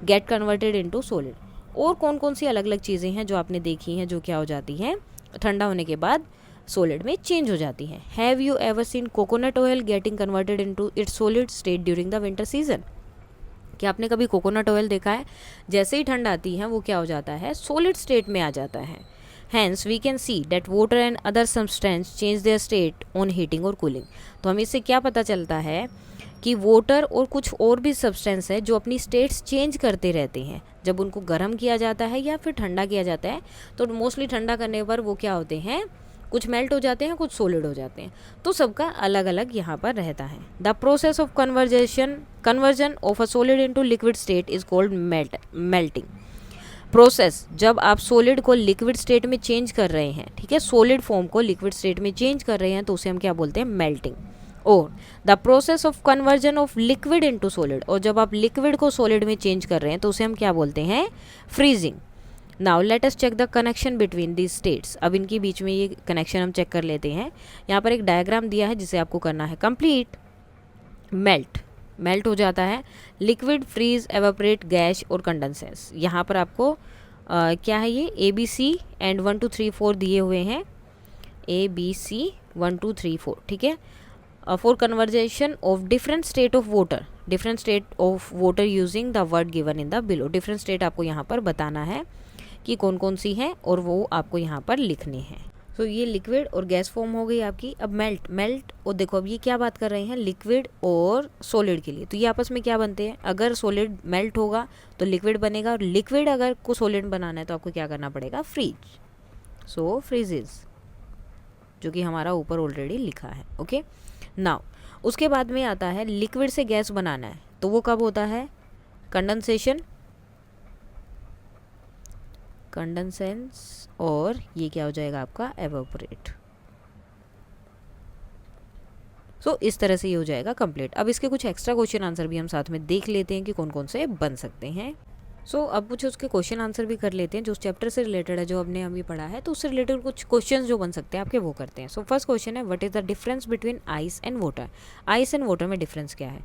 get converted into solid, और कौन कौन सी अलग अलग चीज़ें हैं जो आपने देखी हैं जो क्या हो जाती हैं, ठंडा होने के बाद सॉलिड में चेंज हो जाती हैं। Have you ever seen coconut oil getting converted into its solid state during the winter season, क्या आपने कभी कोकोनट ऑयल देखा है, जैसे ही ठंड आती है वो क्या हो जाता है, सॉलिड स्टेट में आ जाता है। Hence we can see that water and other substance change their state on heating और कूलिंग। तो हमें इससे क्या पता चलता है कि वाटर और कुछ और भी सब्सटेंस है जो अपनी स्टेट्स चेंज करते रहते हैं, जब उनको गर्म किया जाता है या फिर ठंडा किया जाता है, तो मोस्टली ठंडा करने पर वो क्या होते हैं, कुछ मेल्ट हो जाते हैं, कुछ सॉलिड हो जाते हैं, तो सबका अलग अलग यहाँ पर रहता है। The process of conversion of a solid into liquid state is called melting process. जब आप सॉलिड को लिक्विड स्टेट में चेंज कर रहे हैं, ठीक है, सॉलिड फॉर्म को लिक्विड स्टेट में चेंज कर रहे हैं, तो उसे हम क्या बोलते हैं, मेल्टिंग। और the process of conversion of liquid into solid, और जब आप लिक्विड को सॉलिड में चेंज कर रहे हैं तो उसे हम क्या बोलते हैं, freezing. Now let us check the connection between these states. अब इनके बीच में ये कनेक्शन हम चेक कर लेते हैं। यहाँ पर एक डायग्राम दिया है जिसे आपको करना है कंप्लीट। मेल्ट हो जाता है, लिक्विड, फ्रीज, एवापोरेट, गैस और कंडेंसेस। यहाँ पर आपको क्या है ये ABC एंड 1 2 3 4 दिए हुए हैं, ABC 1 2 3 4, ठीक है। For conversation of different state of water using the word given in the below. Different state आपको यहाँ पर बताना है कि कौन कौन सी हैं और वो आपको यहाँ पर लिखने हैं। तो ये लिक्विड और गैस फॉर्म हो गई आपकी। अब मेल्ट और देखो अब ये क्या बात कर रहे हैं, लिक्विड और सॉलिड के लिए। तो ये आपस में क्या बनते हैं, अगर सॉलिड मेल्ट होगा तो लिक्विड बनेगा, और लिक्विड अगर को सॉलिड बनाना है तो आपको क्या करना पड़ेगा, फ्रीज। सो फ्रीजेस, जो कि हमारा ऊपर ऑलरेडी लिखा है। ओके, नाउ उसके बाद में आता है लिक्विड से गैस बनाना है, तो वो कब होता है, कंडेंसेशन, और ये क्या हो जाएगा आपका, एवापोरेट। सो इस तरह से ये हो जाएगा कंप्लीट। अब इसके कुछ एक्स्ट्रा क्वेश्चन आंसर भी हम साथ में देख लेते हैं कि कौन कौन से बन सकते हैं। अब कुछ उसके क्वेश्चन आंसर भी कर लेते हैं जो उस चैप्टर से रिलेटेड है, जो हमने अभी पढ़ा है। तो उससे रिलेटेड कुछ क्वेश्चंस जो बन सकते हैं आपके, वो करते हैं। फर्स्ट क्वेश्चन है, what is the difference between ice and water. Ice and water में डिफरेंस क्या है।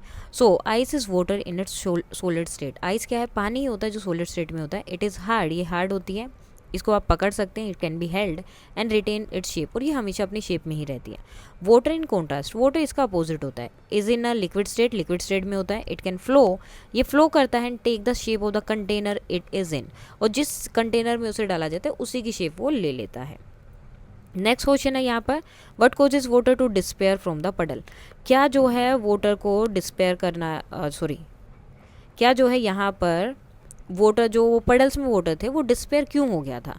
Ice is water in its solid state. Ice क्या है, पानी ही होता है जो सॉलिड स्टेट में होता है। इट इज़ हार्ड, ये हार्ड होती है, इसको आप पकड़ सकते हैं। It can be held and retain its shape, और ये हमेशा अपनी शेप में ही रहती है। वाटर इन कॉन्ट्रास्ट, वाटर इसका अपोजिट होता है। Is in a liquid state में होता है। इट कैन फ्लो, ये फ्लो करता है। Take the shape of the container it is in, और जिस कंटेनर में उसे डाला जाता है उसी की शेप वो ले लेता है। नेक्स्ट क्वेश्चन है यहाँ पर, what causes water to disappear from the puddle. क्या जो है वाटर को डिस्पेयर करना, क्या जो है यहाँ पर वाटर, जो वो पडल्स में वाटर थे वो डिस्पेयर क्यों हो गया था।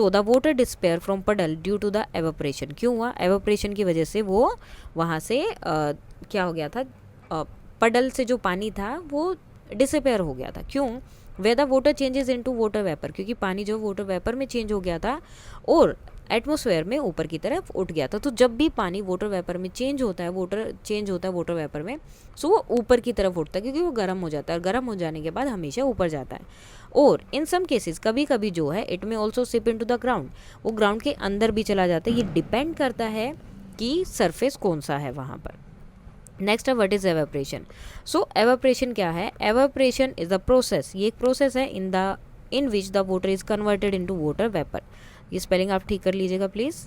द वाटर डिस्पेयर फ्रॉम पडल ड्यू टू द एवापोरेशन। क्यों हुआ, एवापोरेशन की वजह से वो वहाँ से क्या हो गया था, पडल से जो पानी था वो डिसअपेयर हो गया था। क्यों, way the water changes into water vapour, क्योंकि पानी जो वाटर वेपर में चेंज हो गया था और एटमॉस्फेयर में ऊपर की तरफ उठ गया था। तो जब भी पानी वाटर वेपर में चेंज होता है, वाटर वेपर में, वो ऊपर की तरफ उठता है क्योंकि वो गर्म हो जाता है, और गर्म हो जाने के बाद हमेशा ऊपर जाता है। और इन सम केसेस कभी कभी जो है it may also seep into the ground, वो ग्राउंड के अंदर भी चला जाता है। ये डिपेंड करता है कि सरफेस कौन सा है वहाँ पर। नेक्स्ट है, व्हाट इज एवापोरेशन। एवापोरेशन क्या है, एवापोरेशन इज अ प्रोसेस, ये एक प्रोसेस है in which the water is converted into water vapour. ये स्पेलिंग आप ठीक कर लीजिएगा प्लीज़।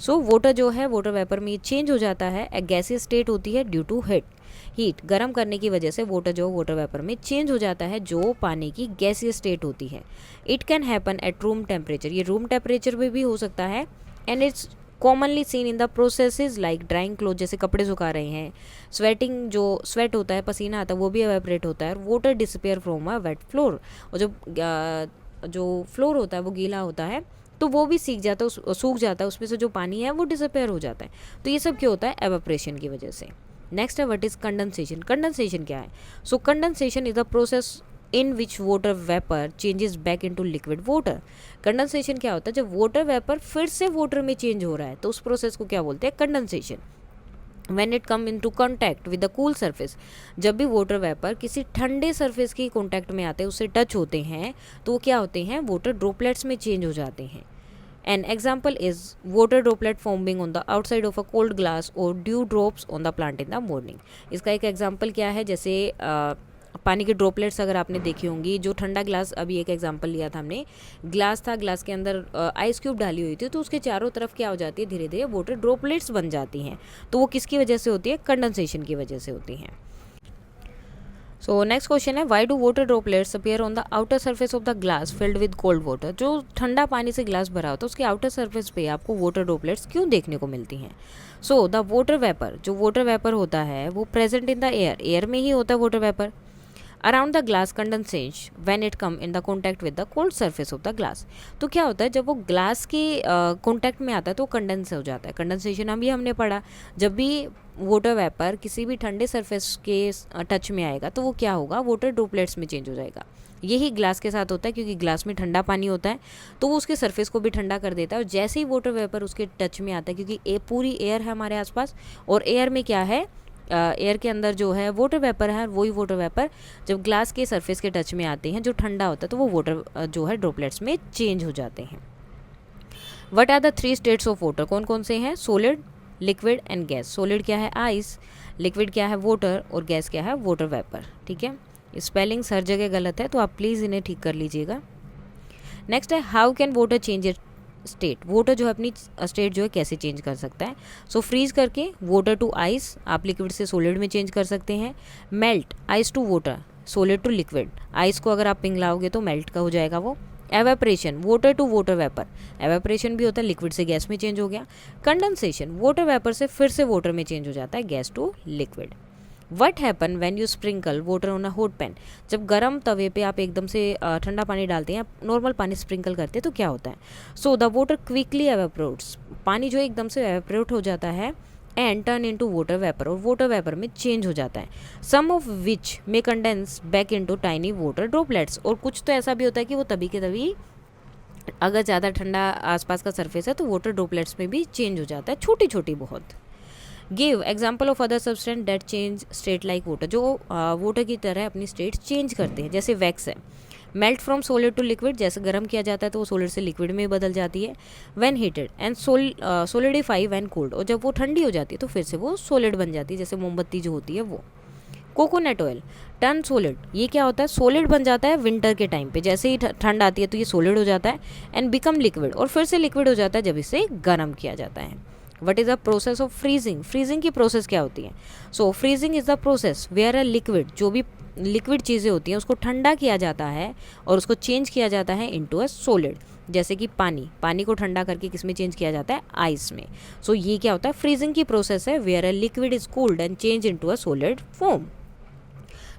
वाटर जो है वाटर वेपर में चेंज हो जाता है, एक गैसीय स्टेट होती है ड्यू टू हीट, गर्म करने की वजह से वाटर जो वाटर वेपर में चेंज हो जाता है, जो पानी की गैसीय स्टेट होती है। It can happen at room temperature, ये रूम टेम्परेचर में भी हो सकता है। And it's commonly seen in the processes like drawing cloth, जैसे कपड़े सुखा रहे हैं, स्वेटिंग, जो स्वेट होता है, पसीना आता है, वो भी एवेपोरेट होता है। और water disappear from a wait floor, और जो फ्लोर होता है वो गीला होता है तो वो भी सूख जाता है, उसमें से जो पानी है वो डिसअपेयर हो जाता है। तो ये सब क्यों होता है, एवेपोरेशन की वजह से। नेक्स्ट है, व्हाट इज कंडेंसेशन। कंडेंसेशन क्या है, condensation is the process in which water vapour changes back into liquid water. Condensation क्या होता है, जब वाटर वेपर फिर से वाटर में चेंज हो रहा है तो उस प्रोसेस को क्या बोलते हैं, condensation. When it come into contact with the cool surface, जब भी वाटर वेपर किसी ठंडे सरफेस की कॉन्टैक्ट में आते हैं, उससे टच होते हैं, तो वो क्या होते हैं, वाटर ड्रॉपलेट्स में चेंज हो जाते हैं। An example is water droplet forming on the outside of a cold glass और dew drops on the plant in the morning. इसका एक एग्जाम्पल क्या है, जैसे पानी के ड्रॉपलेट्स अगर आपने देखी होंगी, जो ठंडा ग्लास, अभी एक एग्जांपल लिया था हमने, ग्लास था, ग्लास के अंदर आइस क्यूब डाली हुई थी, तो उसके चारों तरफ क्या हो जाती है, धीरे धीरे वाटर ड्रॉपलेट्स बन जाती हैं। तो वो किसकी वजह से होती है, कंडेंसेशन की वजह से होती हैं। नेक्स्ट क्वेश्चन है, why do water droplets appear on the outer surface of the glass filled with cold water. जो ठंडा पानी से ग्लास भरा होता है उसके आउटर सर्फेस पे आपको वाटर ड्रॉपलेट्स क्यों देखने को मिलती हैं। द वाटर वेपर, जो वाटर वेपर होता है वो प्रेजेंट इन द एयर में ही होता है water vapour. Around the glass condensation when it come in the contact with the cold surface of the glass. तो क्या होता है, जब वो ग्लास के कॉन्टैक्ट में आता है तो कंडेंस हो जाता है। कंडेंसेशन हमने पढ़ा, जब भी वाटर वेपर किसी भी ठंडे सरफेस के टच में आएगा तो वो क्या होगा, वाटर ड्रॉपलेट्स में चेंज हो जाएगा। यही ग्लास के साथ होता है, क्योंकि ग्लास में ठंडा पानी होता है तो वो उसके सरफेस को भी ठंडा कर देता है। और जैसे ही वाटर वेपर उसके टच में आता है, क्योंकि पूरी एयर है हमारे आसपास, और एयर में क्या है, एयर के अंदर जो है वाटर वेपर है, वही वाटर वेपर जब ग्लास के सरफेस के टच में आते हैं जो ठंडा होता है तो वो वाटर जो है ड्रॉपलेट्स में चेंज हो जाते हैं। What are the 3 states of water, कौन कौन से हैं? Solid, liquid and gas. Solid क्या है? आइस, लिक्विड क्या है? वाटर, और गैस क्या है? Water vapour. ठीक है, स्पेलिंग्स हर जगह गलत है तो आप प्लीज़ इन्हें ठीक कर लीजिएगा। नेक्स्ट है how can water change state, water जो है अपनी स्टेट जो है कैसे चेंज कर सकता है? सो फ्रीज करके वाटर टू आइस, आप लिक्विड से सॉलिड में चेंज कर सकते हैं। Melt ice to water, solid to liquid, ice को अगर आप पिघलाओगे तो मेल्ट का हो जाएगा वो। Evaporation, water to water vapour, evaporation भी होता है, लिक्विड से गैस में चेंज हो गया। कंडेंसेशन, वाटर वेपर से फिर से वाटर में चेंज हो जाता है, gas to liquid. What happen when you sprinkle water on a hot pan, जब गर्म तवे पे आप एकदम से ठंडा पानी डालते हैं, आप नॉर्मल पानी स्प्रिंकल करते हैं तो क्या होता है? So the water quickly evaporates, पानी जो एकदम से एवेपोरेट हो जाता है and turn into water vapour, और वाटर वेपर में चेंज हो जाता है। Some of which may condense back into tiny water droplets, और कुछ तो ऐसा भी होता है कि वो तभी के तभी अगर ज़्यादा ठंडा आसपास का सरफेस है तो वाटर ड्रॉपलेट्स में भी चेंज हो जाता है, छोटी छोटी बहुत। Give example of other substance date change state like water, जो वाटर की तरह अपनी स्टेट चेंज करते हैं, जैसे वैक्स है। Melt from solid to liquid, जैसे गर्म किया जाता है तो वो सॉलिड से लिक्विड में बदल जाती है। When heated and solidify when cold, और जब वो ठंडी हो जाती है तो फिर से वो सॉलिड बन जाती है, जैसे मोमबत्ती जो होती है वो। कोकोनट ऑयल टर्न सॉलिड, ये क्या होता है? सॉलिड बन जाता है विंटर के टाइम पे, जैसे ही ठंड आती है तो ये सॉलिड हो जाता है। एंड बिकम लिक्विड, और फिर से लिक्विड हो जाता है जब इसे गर्म किया जाता है। What is the process of freezing, freezing की प्रोसेस क्या होती है? So freezing is the process where a liquid, जो भी लिक्विड चीज़ें होती हैं उसको ठंडा किया जाता है और उसको चेंज किया जाता है इनटू अ सॉलिड, जैसे कि पानी, पानी को ठंडा करके किस में चेंज किया जाता है? आइस में। सो ये क्या होता है? फ्रीजिंग की प्रोसेस है where a liquid is cooled and change into a solid form.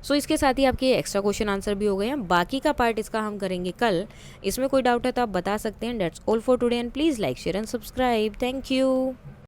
So इसके साथ ही आपके एक्स्ट्रा क्वेश्चन आंसर भी हो गए हैं, बाकी का पार्ट इसका हम करेंगे कल। इसमें कोई डाउट है तो आप बता सकते हैं। That's all for today and please like share and subscribe. Thank you.